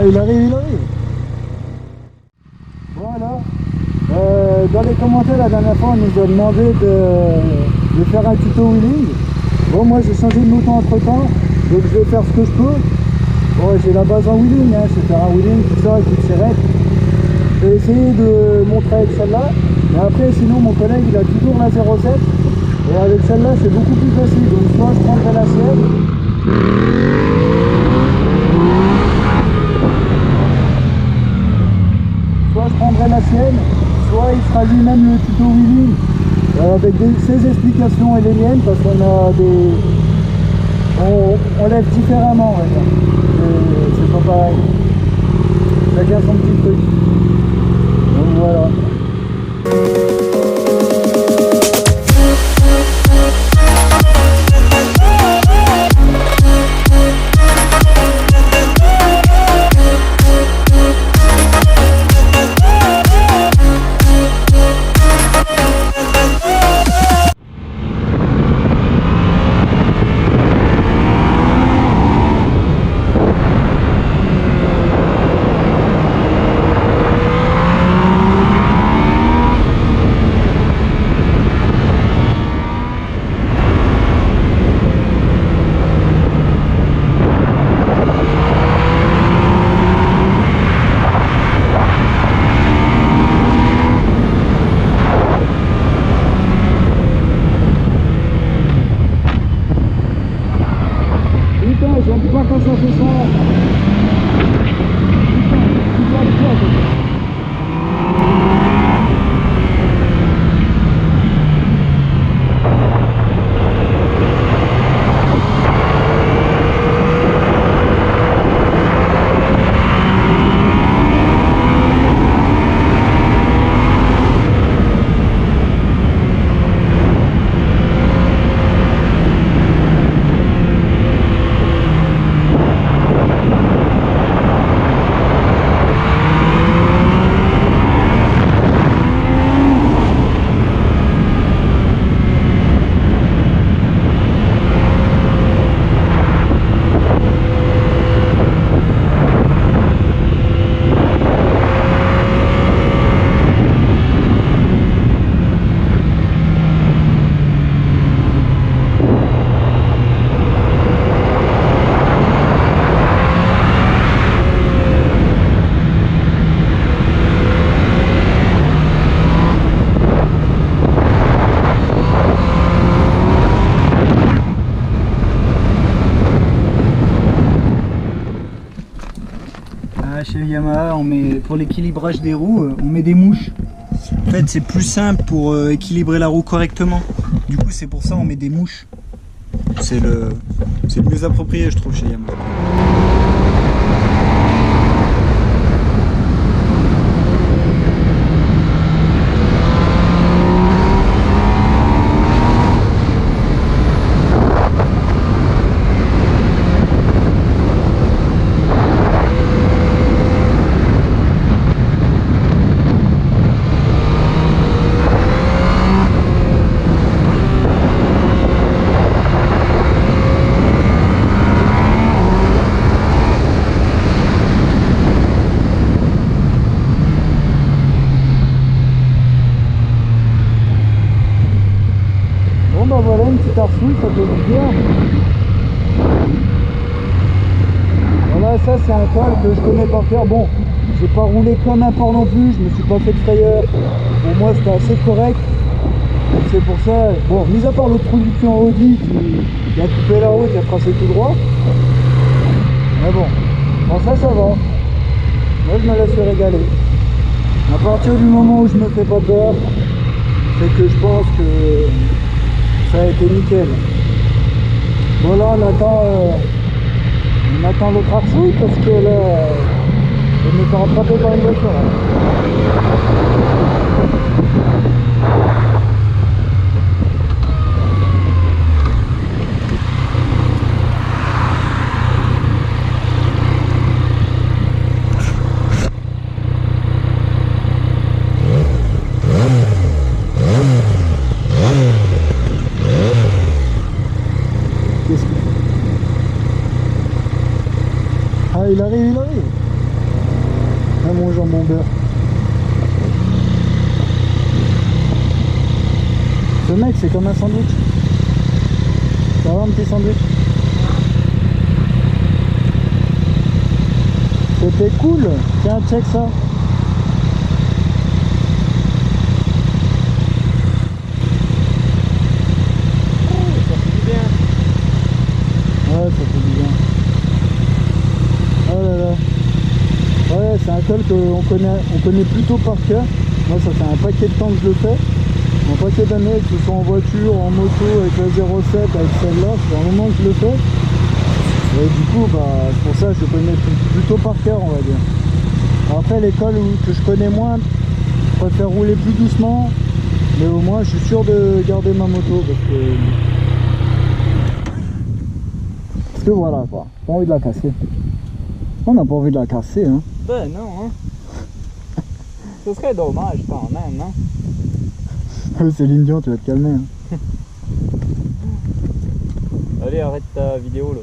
il arrive, il arrive. Voilà. Dans les commentaires la dernière fois on nous a demandé de faire un tuto wheeling. Bon, moi j'ai changé de moto entre temps, donc je vais faire ce que je peux. Bon, j'ai la base en wheeling, hein, je sais faire un wheeling, tout ça, avec une sirette. Je vais essayer de montrer avec celle-là, mais après sinon mon collègue il a toujours la 07 et avec celle-là c'est beaucoup plus facile, donc soit je prendrai la sienne, soit il fera lui-même le tuto wheeling avec ses explications et les miennes, parce qu'on a des... on lève différemment, on va dire. C'est pas pareil. Chacun son petit truc. Donc voilà. J'aime pas quand ça fait ça. Chez Yamaha, on met, pour l'équilibrage des roues, on met des mouches. En fait, c'est plus simple pour équilibrer la roue correctement. Du coup, c'est pour ça on met des mouches. C'est le plus approprié, je trouve, chez Yamaha. Bah voilà, une petite arsouille, ça fait du bien. Voilà, ça c'est un col que je connais par cœur. Bon, j'ai pas roulé comme un porc non plus, je me suis pas fait de frayeur. Pour moi c'était assez correct. C'est pour ça, bon, mis à part l'autre production Audi qui a coupé la route et a tracé tout droit. Mais bon, ça va. Moi je me laisse régaler. À partir du moment où je me fais pas peur, c'est que je pense que ça a été nickel. Bon là on attend l'autre arsouille parce que là je me fais rattraper par une voiture. Ah, il arrive. mon jambon beurre. Ce mec, c'est comme un sandwich. Ça va un petit sandwich? C'était cool. Tiens, check ça. Ouais, ça fait du bien. Oh là là. Ouais, c'est un col qu'on connaît plutôt par cœur. Moi, ça fait un paquet de temps que je le fais. Un paquet d'années, que ce soit en voiture, en moto, avec la 07, avec celle-là. C'est un moment que je le fais. Et du coup, bah, c'est pour ça que je le connais plutôt par cœur, on va dire. Après, les cols que je connais moins, je préfère rouler plus doucement. Mais au moins, je suis sûr de garder ma moto. Parce que voilà, quoi. Pas envie de la casser. On n'a pas envie de la casser, hein. Ben non, hein. Ce serait dommage quand même, non? Céline Dion, tu vas te calmer. Hein. Allez, arrête ta vidéo là.